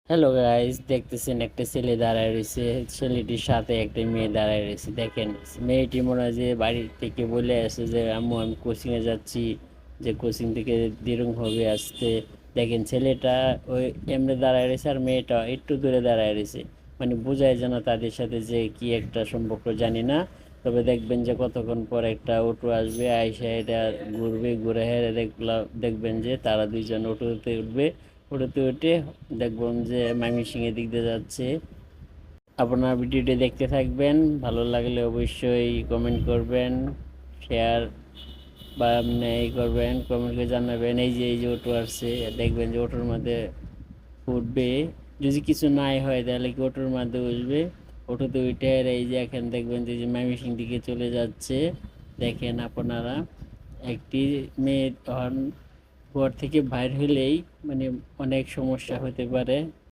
Hello guys, দেখতেছেন একটা ছেলে দাঁড়ায় রয়েছে। ছেলেটির সাথে একটা মেয়ে দাঁড়ায় রয়েছে। দেখেন, মেয়েটি মনে হয় যে বাড়ি থেকে বলে আসে যে আম্মু আমি কোচিংয়ে যাচ্ছি, যে কোচিং থেকে দেরং হবে আসতে। দেখেন, ছেলেটা ওই এমনি দাঁড়ায় রয়েছে আর মেয়েটা একটু দূরে দাঁড়ায় রয়েছে। মানে বোঝায় যেন তাদের সাথে যে কি একটা সম্পর্ক জানি না। তবে দেখবেন যে কতক্ষণ পর একটা অটো আসবে, আইসা এটা ঘুরবে, ঘুরে হেরে দেখবেন যে তারা দুইজন অটোতে উঠবে। ওটাতে উঠে দেখবেন যে ময়মনসিংহের দিক দিয়ে যাচ্ছে। আপনার ভিডিওটি দেখতে থাকবেন, ভালো লাগলে অবশ্যই কমেন্ট করবেন, শেয়ার বা এই করবেন, কমেন্ট করে জানাবেন। এই যে অটো আসছে, দেখবেন যে অটোর মধ্যে উঠবে। যদি কিছু নাই হয় তাহলে কি অটোর মধ্যে উঠবে। অটোতে উঠে আর এই যে এখন দেখবেন যে ময়মনসিংহ দিকে চলে যাচ্ছে। দেখেন আপনারা, একটি মেয়ে তখন ঘর থেকে বাইর হলেই মানে অনেক সমস্যা হতে পারে।